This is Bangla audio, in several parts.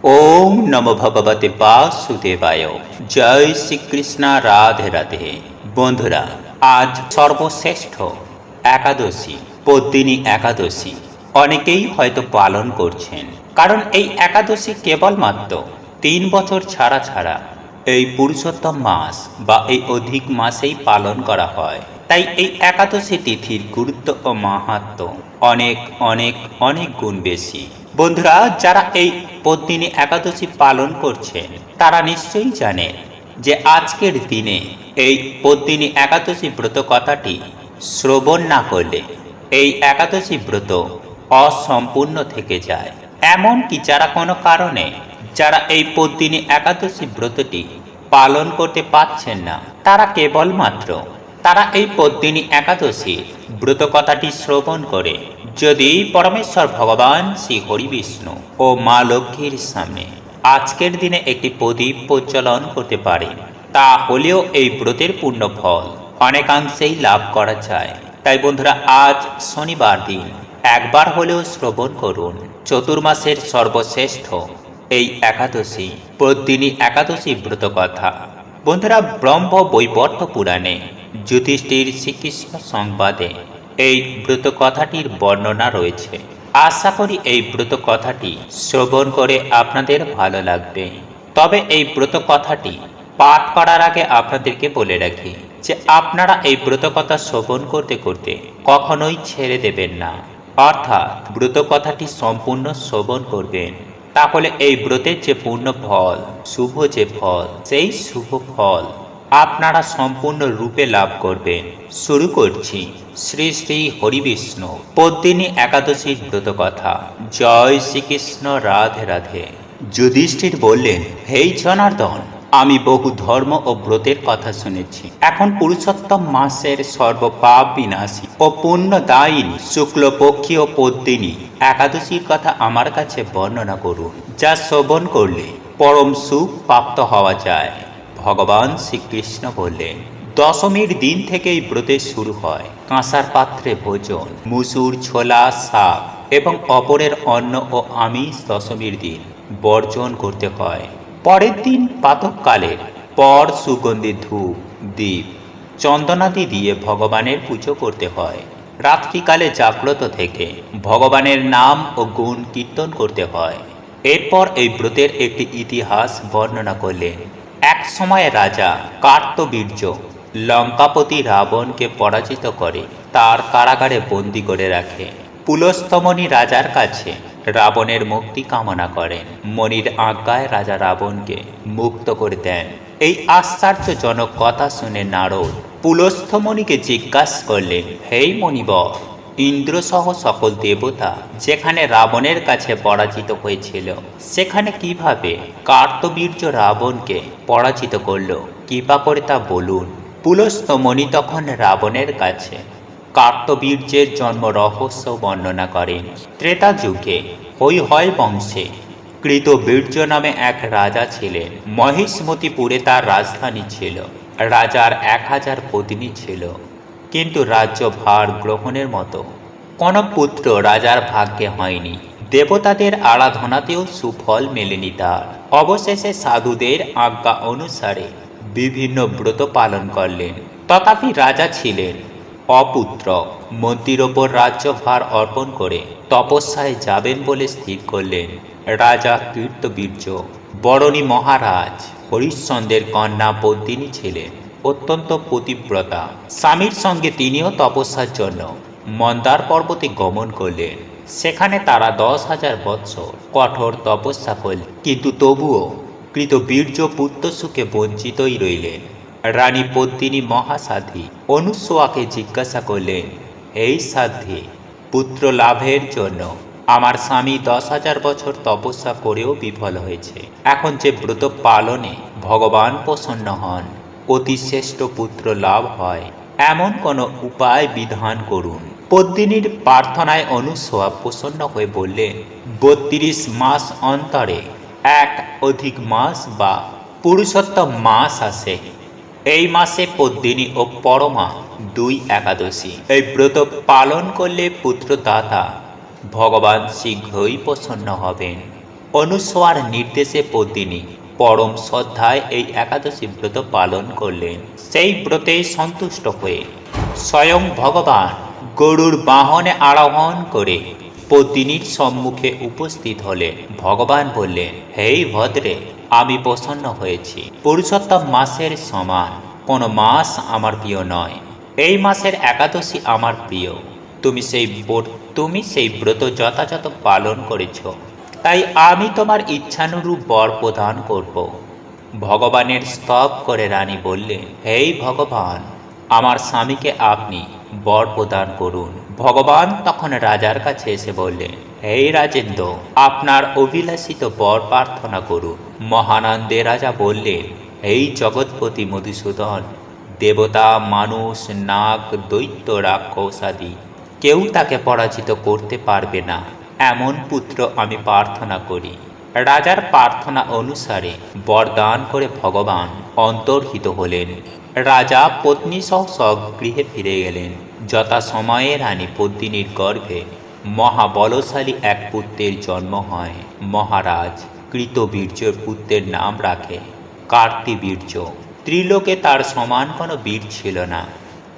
ওম নমো ভগবতে বাসুদেবায়। জয় শ্রীকৃষ্ণ। রাধে রাধে। বন্ধুরা, আজ সর্বশ্রেষ্ঠ একাদশী পদ্মিনী একাদশী অনেকেই হয়তো পালন করছেন, কারণ এই একাদশী কেবলমাত্র 3 বছর ছাড়া ছাড়া এই পুরুষোত্তম মাস বা এই অধিক মাসেই পালন করা হয়। তাই এই একাদশী তিথির গুরুত্ব ও মাহাত্ম্য অনেক অনেক অনেক গুণ বেশি। বন্ধুরা, যারা এই পদ্মিনী একাদশী পালন করছেন তারা নিশ্চয়ই জানেন যে আজকের দিনে এই পদ্মিনী একাদশী ব্রত কথাটি শ্রবণ না করলে এই একাদশী ব্রত অসম্পূর্ণ থেকে যায়। এমনকি যারা কোনো কারণে যারা এই পদ্মিনী একাদশী ব্রতটি পালন করতে পারছেন না, তারা কেবলমাত্র এই পদ্মিনী একাদশী ব্রত কথাটি শ্রবণ করে যদি পরমেশ্বর ভগবান শ্রী হরি বিষ্ণু ও মা লক্ষ্মীর সামনে আজকের দিনে একটি প্রদীপ প্রজ্বলন করতে পারে, তা হলেও এই ব্রতের পূর্ণ ফল অনেকাংশেই লাভ করা যায়। তাই বন্ধুরা, আজ শনিবার দিন একবার হলেও শ্রবণ করুন চতুর্মাসের সর্বশ্রেষ্ঠ এই একাদশী পদ্মিনী একাদশী ব্রত কথা। বন্ধুরা, ব্রহ্ম বৈবর্ত পুরাণে যুধিষ্ঠির শ্রীকৃষ্ণ সংবাদে এই ব্রত কথাটির বর্ণনা রয়েছে। আশা করি এই ব্রত কথাটি শ্রবণ করে আপনাদের ভালো লাগবে। তবে এই ব্রত কথাটি পাঠ করার আগে আপনাদেরকে বলে রাখি যে আপনারা এই ব্রত কথা শ্রবণ করতে করতে কখনোই ছেড়ে দেবেন না, অর্থাৎ ব্রত কথাটি সম্পূর্ণ শ্রবণ করবেন। তাহলে এই ব্রতের যে পূর্ণ ফল, শুভ যে ফল, সেই শুভ ফল আপনারা সম্পূর্ণ রূপে লাভ করবেন। শুরু করছি শ্রী শ্রী হরি বিষ্ণু পদ্মিনী একাদশীর ব্রত কথা। জয় শ্রীকৃষ্ণ। রাধে রাধে। যুধিষ্ঠির বললেন, হে জনার্দন, আমি বহু ধর্ম ও ব্রতের কথা শুনেছি। এখন পুরুষোত্তম মাসের সর্বপাপ বিনাশী ও পুণ্যদায়িনী শুক্লপক্ষীয় পদ্মিনী একাদশীর কথা আমার কাছে বর্ণনা করুন, যা শ্রবণ করলে পরম সুখ প্রাপ্ত হওয়া যায়। ভগবান শ্রীকৃষ্ণ বললেন, দশমীর দিন থেকেই ব্রতের শুরু হয়। কাঁসার পাত্রে ভোজন, মুসুর, ছোলা, শাক এবং অপরের অন্ন ও আমিষ দশমীর দিন বর্জন করতে হয়। পরের দিন প্রাতঃকালের পর সুগন্ধি ধূপ, দীপ, চন্দনাদি দিয়ে ভগবানের পুজো করতে হয়। রাত্রিকালে জাগ্রত থেকে ভগবানের নাম ও গুণ কীর্তন করতে হয়। এরপর এই ব্রতের একটি ইতিহাস বর্ণনা করলেন। এক সময় রাজা কার্তবীর্য লঙ্কাপতি রাবণকে পরাজিত করে তার কারাগারে বন্দী করে রাখে। পুলস্তমণি রাজার কাছে রাবণের মুক্তি কামনা করেন। মণির আজ্ঞায় রাজা রাবণকে মুক্ত করে দেন। এই আশ্চর্যজনক কথা শুনে নারদ পুলস্থমণিকে জিজ্ঞাসা করলেন, হে মণিবর, ইন্দ্রসহ সকল দেবতা যেখানে রাবণের কাছে পরাজিত হয়েছিল, সেখানে কিভাবে কার্তবীর্য রাবণকে পরাজিত করল? কৃপা করে তা বলুন। পুলস্থমণি তখন রাবণের কাছে কার্তবীর্যের জন্ম রহস্য বর্ণনা করেন। ত্রেতা যুগে হৈহয় বংশে কৃতবীর্য নামে এক রাজা ছিলেন। মহিষ্মতিপুরে তার রাজধানী ছিল। রাজার 1000 পত্নী ছিল, কিন্তু রাজ্যভার গ্রহণের মতো কোনো পুত্র রাজার ভাগ্যে হয়নি। দেবতাদের আরাধনাতেও সুফল মেলেনি তার। অবশেষে সাধুদের আজ্ঞা অনুসারে বিভিন্ন ব্রত পালন করলেন, তথাপি রাজা ছিলেন অপুত্র। মন্ত্রীর ওপর রাজ্যভার অর্পণ করে তপস্যায় যাবেন বলে স্থির করলেন। রাজা কীর্তবীর্য বরণী মহারাজ হরিশ্চন্দ্রের কন্যা পদ্মিনী ছিলেন অত্যন্ত পতিব্রতা। স্বামীর সঙ্গে তিনিও তপস্যার জন্য মন্দার পর্বতে গমন করলেন। সেখানে তারা 10,000 বৎসর কঠোর তপস্যা করলেন, কিন্তু তবুও কৃতবীর্য পুত্র সুখে বঞ্চিতই রইলেন। রানী পদ্মিনী মহাসাধ্বী অনুসূয়াকে জিজ্ঞাসা করলেন, এই সাধ্বী, পুত্র লাভের জন্য আমার স্বামী 10,000 বছর তপস্যা করেও বিফল হয়েছে। এখন যে ব্রত পালনে ভগবান প্রসন্ন হন, অতি শ্রেষ্ঠ পুত্র লাভ হয়, এমন কোনো উপায় বিধান করুন। পদ্মিনীর প্রার্থনায় অনুসূয়া প্রসন্ন হয়ে বললেন, 32 মাস অন্তরে এক অধিক মাস বা পুরুষোত্তম মাস আসে। এই মাসে পদ্মিনী ও পরমা 2 একাদশী। এই ব্রত পালন করলে পুত্রদাতা ভগবান শীঘ্রই প্রসন্ন হবেন। অনুসোয়ার নির্দেশে পদ্মিনী পরম শ্রদ্ধায় এই একাদশী ব্রত পালন করলেন। সেই ব্রতে সন্তুষ্ট হয়ে স্বয়ং ভগবান গরুর বাহনে আরোহণ করে পদ্মিনীর সম্মুখে উপস্থিত হলেন। ভগবান বললেন, হে ভদ্রে, আমি প্রসন্ন হয়েছি। পুরুষোত্তম মাসের সমান কোনো মাস আমার প্রিয় নয়। এই মাসের একাদশী আমার প্রিয়। তুমি সেই ব্রত যথাযথ পালন করেছ, তাই আমি তোমার ইচ্ছানুরূপ বর প্রদান করব। ভগবানের স্তব করে রানী বললেন, হে ভগবান, আমার স্বামীকে আপনি বর প্রদান করুন। ভগবান তখন রাজার কাছে এসে বললেন, হে রাজেন্দ্র, আপনার অভিলাষিত বর প্রার্থনা করুন। মহানন্দে রাজা বললেন, এই জগৎপতি মধুসূদন, দেবতা, মানুষ, নাগ, দৈত্য, রাক্ষসাদি কেউ তাকে পরাজিত করতে পারবে না, এমন পুত্র আমি প্রার্থনা করি। রাজার প্রার্থনা অনুসারে বরদান করে ভগবান অন্তর্হিত হলেন। রাজা পত্নী সহ স্বগৃহে ফিরে গেলেন। যথাসময়ে রানী পদ্মিনীর গর্ভে মহাবলশালী এক পুত্রের জন্ম হয়। মহারাজ কৃতবীর্যের পুত্রের নাম রাখে কার্তিবীর্য। ত্রিলোকে তার সমান কোনো বীর ছিল না,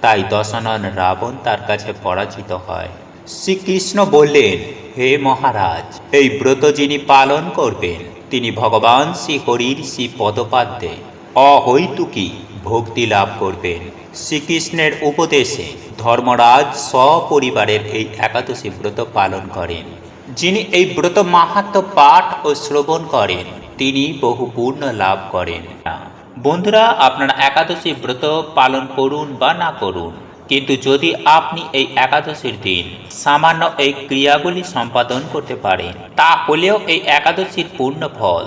তাই দশানন রাবণ তার কাছে পরাজিত হয়। শ্রীকৃষ্ণ বললেন, হে মহারাজ, এই ব্রত যিনি পালন করবেন তিনি ভগবান শ্রীহরির শ্রী পদপাদ্যে অহৈতুকী ভক্তি লাভ করবেন। শ্রীকৃষ্ণের উপদেশে ধর্মরাজ সপরিবারের এই একাদশী ব্রত পালন করেন। যিনি এই ব্রত মাহাত্ম্য পাঠ ও শ্রবণ করেন তিনি বহু পূর্ণ লাভ করেন। বন্ধুরা, আপনারা একাদশী ব্রত পালন করুন বা না করুন, কিন্তু যদি আপনি এই একাদশীর দিন সামান্য এই ক্রিয়াগুলি সম্পাদন করতে পারেন, তাহলেও এই একাদশীর পূর্ণ ফল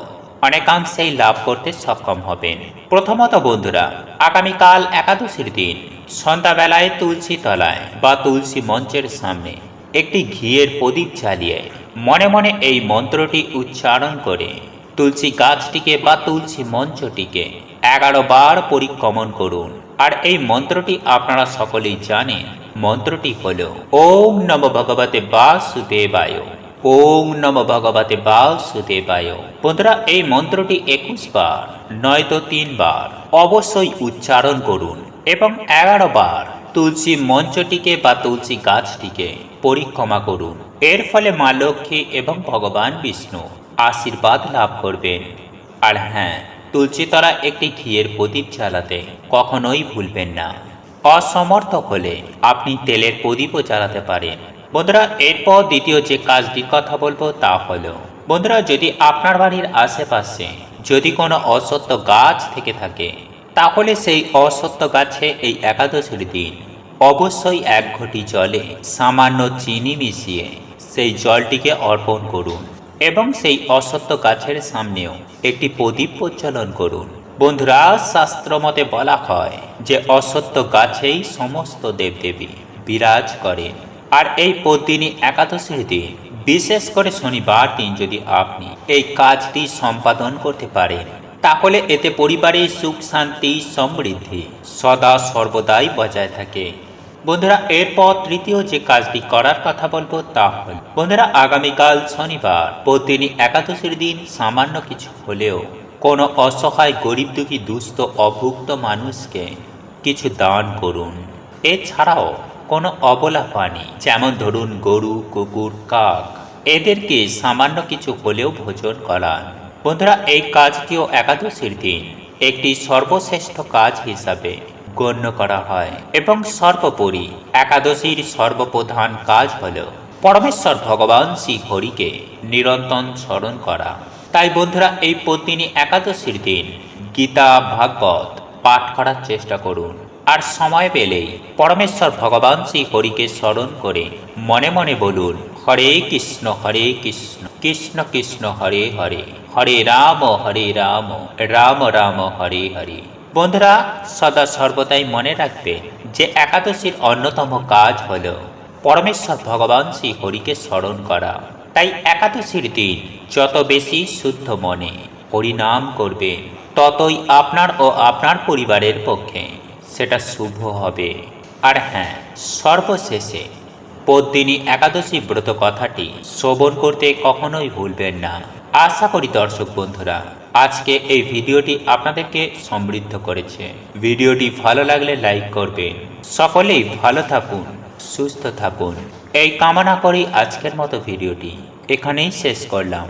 অনেকাংশেই লাভ করতে সক্ষম হবেন। প্রথমত বন্ধুরা, আগামীকাল একাদশীর দিন সন্ধ্যাবেলায় তুলসী তলায় বা তুলসী মঞ্চের সামনে একটি ঘিয়ের প্রদীপ জ্বালিয়ে মনে মনে এই মন্ত্রটি উচ্চারণ করে তুলসী গাছটিকে বা তুলসী মঞ্চটিকে 11 বার পরিক্রমণ করুন। আর এই মন্ত্রটি আপনারা সকলেই জানেন। মন্ত্রটি হল ওম নমো ভগবতে বাসুদেবায়, ওম নমো ভগবতে বাসুদেবায়। বন্ধুরা, এই মন্ত্রটি 21 বার নয়তো 3 বার অবশ্যই উচ্চারণ করুন এবং 11 বার তুলসী মঞ্চটিকে বা তুলসী গাছটিকে পরিক্রমা করুন। এর ফলে মা লক্ষ্মী এবং ভগবান বিষ্ণু আশীর্বাদ লাভ করবেন। আর হ্যাঁ, তুলসী তলা একটি ঘিয়ের প্রদীপ জ্বালাতে কখনোই ভুলবেন না। অসমর্থ হলে আপনি তেলের প্রদীপও জ্বালাতে পারেন। বন্ধুরা, এরপর দ্বিতীয় যে কাজটির কথা বলবো তা হলো, বন্ধুরা, যদি আপনার বাড়ির আশেপাশে যদি কোনো অসত্য গাছ থেকে থাকে, তাহলে সেই অসত্য গাছে এই একাদশীর দিন অবশ্যই 1 ঘটি জলে সামান্য চিনি মিশিয়ে সেই জলটিকে অর্পণ করুন এবং সেই অসত্য গাছের সামনেও একটি প্রদীপ প্রজ্বলন করুন। বন্ধুরা, শাস্ত্রমতে বলা হয় যে অসত্য গাছেই সমস্ত দেবদেবী বিরাজ করেন। আর এই পদ্মিনী একাদশীর দিন, বিশেষ করে শনিবার দিন যদি আপনি এই কাজটি সম্পাদন করতে পারেন, তাহলে এতে পরিবারে সুখ, শান্তি, সমৃদ্ধি সদা সর্বদাই বজায় থাকে। বন্ধুরা, এরপর তৃতীয় যে কাজটি করার কথা বলবো তা হল, বন্ধুরা, আগামীকাল শনিবার পদ্মিনী একাদশীর দিন সামান্য কিছু হলেও কোনো অসহায়, গরিব, দুঃখী, দুস্থ, অভুক্ত মানুষকে কিছু দান করুন। এছাড়াও কোনো অবলা প্রাণী, যেমন ধরুন গরু, কুকুর, কাক, এদেরকে সামান্য কিছু হলেও ভোজন করান। বন্ধুরা, এই কাজটিও একাদশীর দিন একটি সর্বশ্রেষ্ঠ কাজ হিসাবে গণ্য করা হয় এবং সর্বোপরি একাদশীর সর্বপ্রধান কাজ হল পরমেশ্বর ভগবান শ্রী হরিকে নিরন্তর স্মরণ করা। তাই বন্ধুরা, এই পদ্মিনী একাদশীর দিন গীতা, ভাগবত পাঠ করার চেষ্টা করুন। আর সময় পেলেই পরমেশ্বর ভগবান শ্রী হরিকে স্মরণ করে মনে মনে বলুন, হরে কৃষ্ণ কৃষ্ণ কৃষ্ণ হরে হরে, হরে রাম রাম রাম হরে হরে। বন্ধুরা, সদা সর্বদাই মনে রাখবেন যে একাদশীর অন্যতম কাজ হল পরমেশ্বর ভগবান শ্রী হরিকে স্মরণ করা। তাই একাদশীর দিন যত বেশি শুদ্ধ মনে হরিনাম করবে, ততই আপনার ও আপনার পরিবারের পক্ষে সেটা শুভ হবে। আর হ্যাঁ, সর্বশেষে পদ্মিনী একাদশী ব্রত কথাটি শ্রবণ করতে কখনোই ভুলবেন না। আশা করি দর্শক বন্ধুরা আজকে এই ভিডিওটি আপনাদেরকে সমৃদ্ধ করেছে। ভিডিওটি ভালো লাগলে লাইক করবেন। সকলেই ভালো থাকুন, সুস্থ থাকুন এই কামনা করি আজকের মতো ভিডিওটি এখানেই শেষ করলাম।